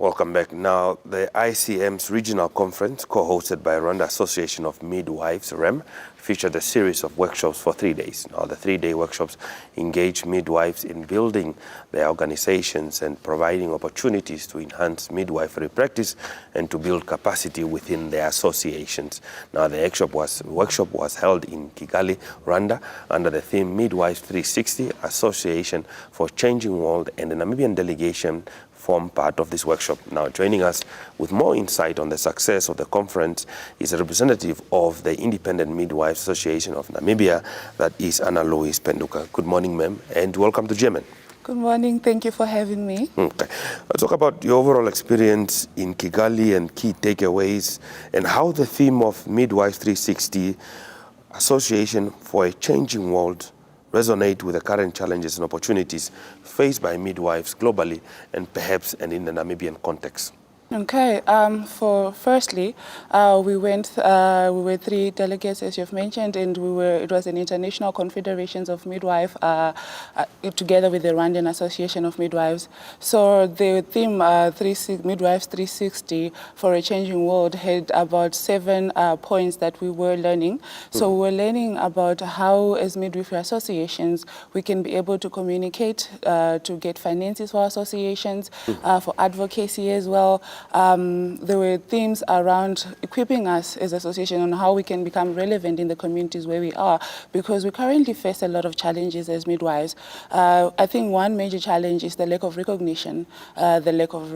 Welcome back. Now, the ICM's regional conference, co-hosted by Rwanda Association of Midwives, REM, featured a series of workshops for 3 days. Now, the 3-day workshops engage midwives in building their organizations and providing opportunities to enhance midwifery practice and to build capacity within their associations. Now, the workshop was held in Kigali, Rwanda, under the theme Midwives 360, Association for Changing World, and the Namibian delegation form part of this workshop. Now, joining us with more insight on the success of the conference is a representative of the Independent Midwives Association of Namibia, that is Anna Louise Penduka. Good morning, ma'am, and welcome to GMN. Good morning. Thank you for having me. Okay. Let's talk about your overall experience in Kigali and key takeaways and how the theme of Midwives 360, Association for a Changing World, resonate with the current challenges and opportunities faced by midwives globally and perhaps and in the Namibian context. Okay. Firstly, we were 3 delegates, as you've mentioned, and it was an International Confederation of Midwives together with the Rwanda Association of Midwives. So the theme Midwives 360 for a Changing World had about 7 points that we were learning. So we were learning about how, as midwifery associations, we can be able to communicate to get finances for associations, for advocacy as well. There were themes around equipping us as an association on how we can become relevant in the communities where we are, because we currently face a lot of challenges as midwives. I think one major challenge is the lack of recognition, the lack of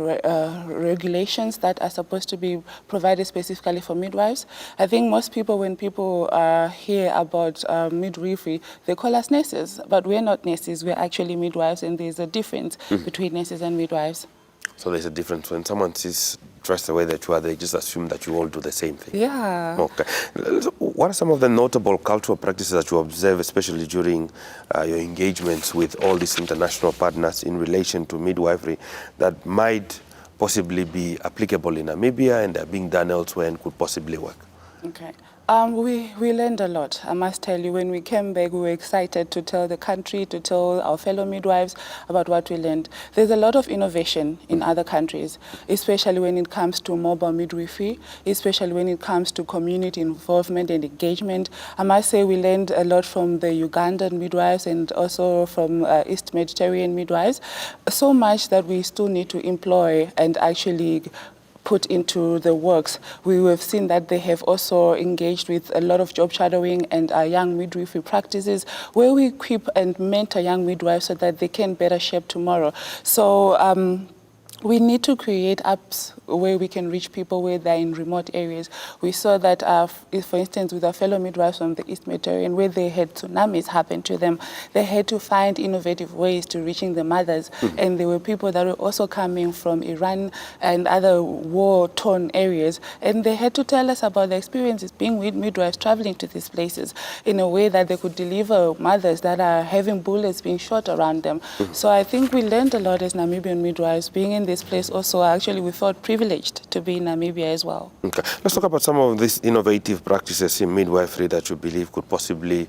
regulations that are supposed to be provided specifically for midwives. I think most people, when people hear about midwifery, they call us nurses, but we're not nurses, we're actually midwives, and there's a difference between nurses and midwives. So there's a difference. When someone sees dressed the way that you are, they just assume that you all do the same thing. Yeah. Okay. What are some of the notable cultural practices that you observe, especially during your engagements with all these international partners in relation to midwifery, that might possibly be applicable in Namibia and are being done elsewhere and could possibly work? Okay. We learned a lot, I must tell you. When we came back, we were excited to tell the country, to tell our fellow midwives about what we learned. There's a lot of innovation in other countries, especially when it comes to mobile midwifery, especially when it comes to community involvement and engagement. I must say we learned a lot from the Ugandan midwives and also from East Mediterranean midwives, so much that we still need to employ and actually put into the works. We have seen that they have also engaged with a lot of job shadowing and young midwifery practices, where we equip and mentor young midwives so that they can better shape tomorrow. So we need to create apps where we can reach people where they're in remote areas. We saw that, for instance, with our fellow midwives from the East Mediterranean, where they had tsunamis happen to them, they had to find innovative ways to reaching the mothers. And there were people that were also coming from Iran and other war-torn areas, and they had to tell us about their experiences being with midwives traveling to these places in a way that they could deliver mothers that are having bullets being shot around them. So I think we learned a lot as Namibian midwives. Being in this place also, actually, we felt privileged to be in Namibia as well. Okay. Let's talk about some of these innovative practices in midwifery that you believe could possibly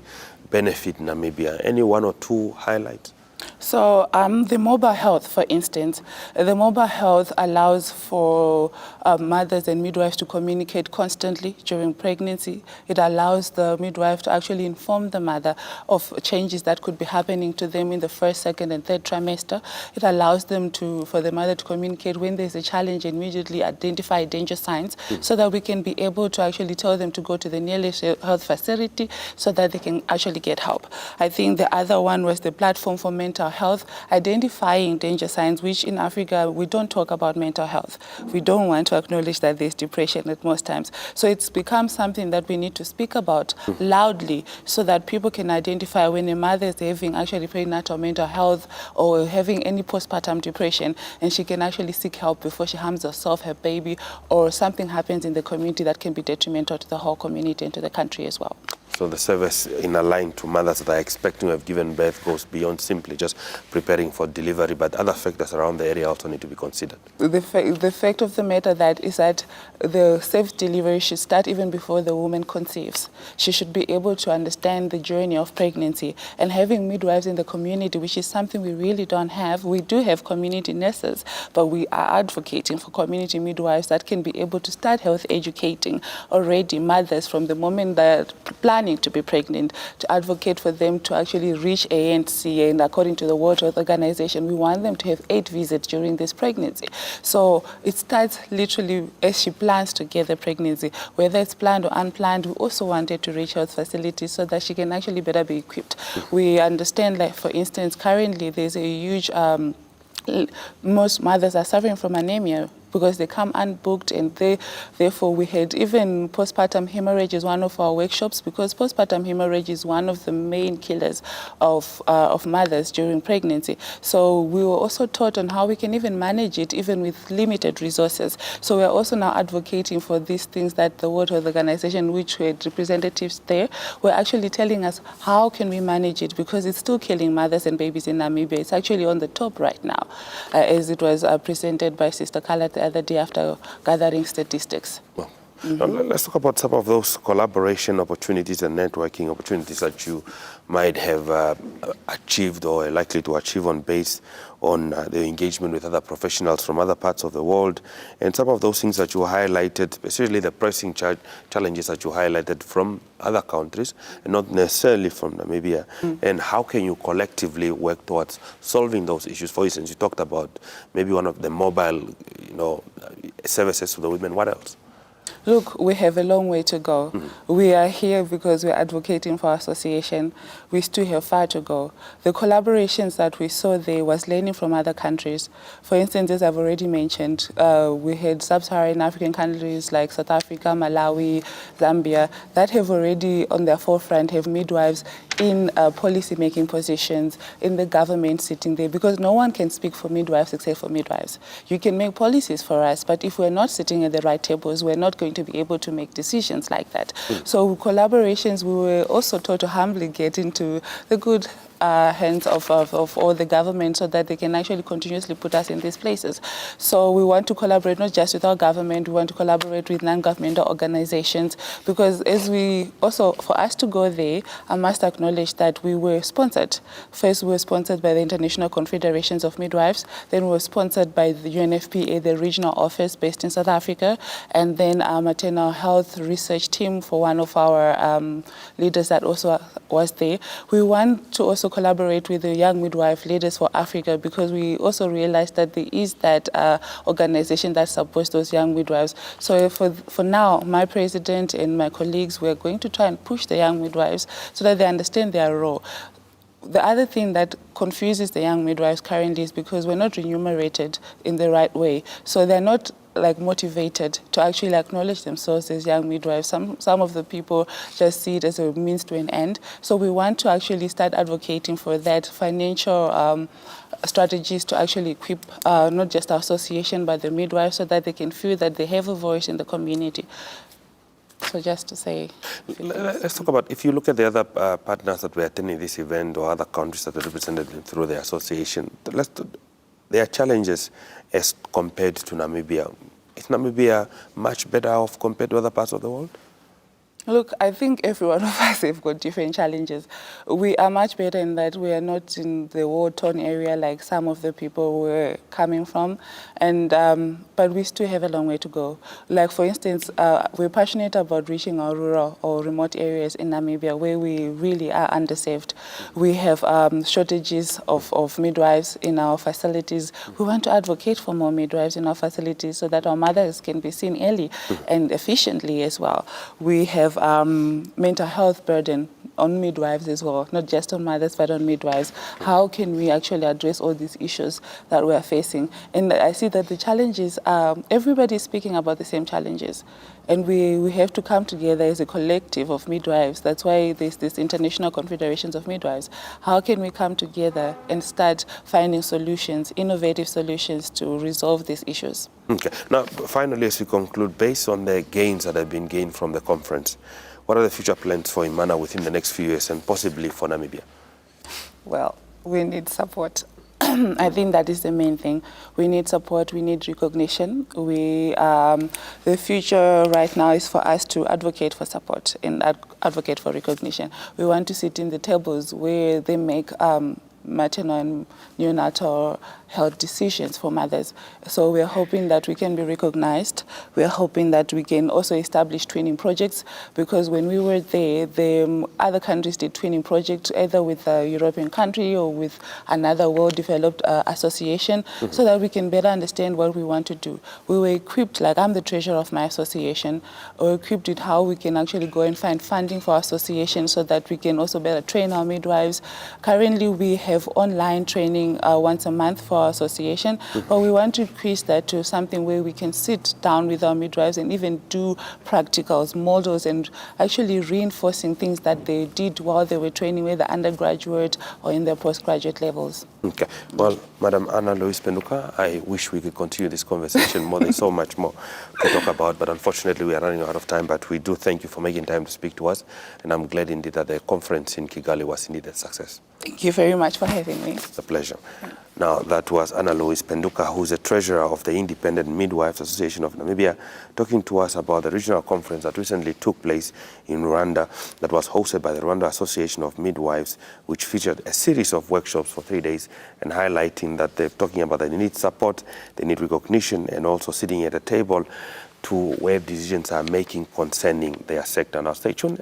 benefit Namibia. Any 1 or 2 highlights? So the mobile health, for instance, the mobile health allows for mothers and midwives to communicate constantly during pregnancy. It allows the midwife to actually inform the mother of changes that could be happening to them in the 1st, 2nd, and 3rd trimester. It allows them for the mother to communicate when there's a challenge and immediately identify danger signs, so that we can be able to actually tell them to go to the nearest health facility so that they can actually get help. I think the other one was the platform for mental health, identifying danger signs, which in Africa, we don't talk about mental health. We don't want to acknowledge that there's depression at most times. So it's become something that we need to speak about loudly so that people can identify when a mother is having actually prenatal mental health or having any postpartum depression, and she can actually seek help before she harms herself, her baby, or something happens in the community that can be detrimental to the whole community and to the country as well. So the service in a line to mothers that are expecting to have given birth goes beyond simply just preparing for delivery, but other factors around the area also need to be considered. The fact of the matter that is that the safe delivery should start even before the woman conceives. She should be able to understand the journey of pregnancy, and having midwives in the community, which is something we really don't have. We do have community nurses, but we are advocating for community midwives that can be able to start health educating already mothers from the moment they're planning to be pregnant, to advocate for them to actually reach ANC. And according to the World Health Organization, we want them to have 8 visits during this pregnancy. So it starts literally as she plans to get the pregnancy, whether it's planned or unplanned. We also want her to reach health facilities so that she can actually better be equipped. We understand, like, for instance, currently there's a huge, most mothers are suffering from anemia because they come unbooked, and therefore we had even postpartum hemorrhage is one of our workshops, because postpartum hemorrhage is one of the main killers of mothers during pregnancy. So we were also taught on how we can even manage it even with limited resources. So we're also now advocating for these things that the World Health Organization, which we had representatives there, were actually telling us how can we manage it, because it's still killing mothers and babies in Namibia. It's actually on the top right now, as it was presented by Sister Carla the other day after gathering statistics. Well, now let's talk about some of those collaboration opportunities and networking opportunities that you might have achieved or are likely to achieve based on the engagement with other professionals from other parts of the world, and some of those things that you highlighted, especially the pressing challenges that you highlighted from other countries and not necessarily from Namibia, and how can you collectively work towards solving those issues? For instance, you talked about maybe one of the mobile, services to the women. What else? Look, we have a long way to go. We are here because we're advocating for our association. We still have far to go. The collaborations that we saw there was learning from other countries. For instance, as I've already mentioned, we had sub-Saharan African countries like South Africa, Malawi, Zambia, that have already on their forefront have midwives in policy-making positions, in the government sitting there, because no one can speak for midwives except for midwives. You can make policies for us, but if we're not sitting at the right tables, we're not going to be able to make decisions like that. So collaborations, we were also taught to humbly get into the good hands of all the government so that they can actually continuously put us in these places. So we want to collaborate not just with our government, we want to collaborate with non-governmental organizations, because as we also, for us to go there, I must acknowledge that we were sponsored. First, we were sponsored by the International Confederation of Midwives, then we were sponsored by the UNFPA, the regional office based in South Africa, and then our maternal health research team for one of our leaders that also was there. We want to also collaborate with the Young Midwife Leaders for Africa, because we also realized that there is that organization that supports those young midwives. So for now, my president and my colleagues, we're going to try and push the young midwives so that they understand their role. The other thing that confuses the young midwives currently is because we're not remunerated in the right way. So they're not motivated to actually acknowledge themselves as young midwives. Some of the people just see it as a means to an end. So we want to actually start advocating for that financial strategies to actually equip not just our association but the midwives, so that they can feel that they have a voice in the community. So just to say, let's talk about, if you look at the other partners that were attending this event or other countries that are represented through the association, there are challenges as compared to Namibia. Is Namibia much better off compared to other parts of the world? Look, I think every one of us have got different challenges. We are much better in that we are not in the war-torn area like some of the people were coming from, and but we still have a long way to go. Like, for instance, we're passionate about reaching our rural or remote areas in Namibia where we really are underserved. We have shortages of midwives in our facilities. We want to advocate for more midwives in our facilities so that our mothers can be seen early and efficiently as well. We have mental health burden on midwives as well, not just on mothers but on midwives. How can we actually address all these issues that we are facing? And I see that the challenges, everybody is speaking about the same challenges, and we have to come together as a collective of midwives. That's why there's this International Confederation of Midwives. How can we come together and start finding solutions, innovative solutions to resolve these issues? Okay. Now, finally, as we conclude, based on the gains that have been gained from the conference, What are the future plans for Imana within the next few years and possibly for Namibia? Well, we need support. I think that is the main thing. We need support, we need recognition. The future right now is for us to advocate for support and advocate for recognition. We want to sit in the tables where they make maternal and neonatal health decisions for mothers. So we're hoping that we can be recognized. We're hoping that we can also establish twinning projects, because when we were there, the other countries did twinning projects either with a European country or with another well-developed association, so that we can better understand what we want to do. We were equipped, like I'm the treasurer of my association, we're equipped with how we can actually go and find funding for our association so that we can also better train our midwives. Currently, we have online training once a month for our association, but we want to increase that to something where we can sit down with our midwives and even do practicals, models, and actually reinforcing things that they did while they were training, whether undergraduate or in their postgraduate levels. Okay. Well, Madam Anna Louise Penduka, I wish we could continue this conversation more. There's so much more to talk about, but unfortunately we are running out of time. But we do thank you for making time to speak to us, and I'm glad indeed that the conference in Kigali was indeed a success. Thank you very much for having me. It's a pleasure. Now, that was Anna Louise Penduka, who's the treasurer of the Independent Midwives Association of Namibia, talking to us about the regional conference that recently took place in Rwanda, that was hosted by the Rwanda Association of Midwives, which featured a series of workshops for 3 days and highlighting that they're talking about that they need support, they need recognition, and also sitting at a table to where decisions are making concerning their sector. Now, stay tuned.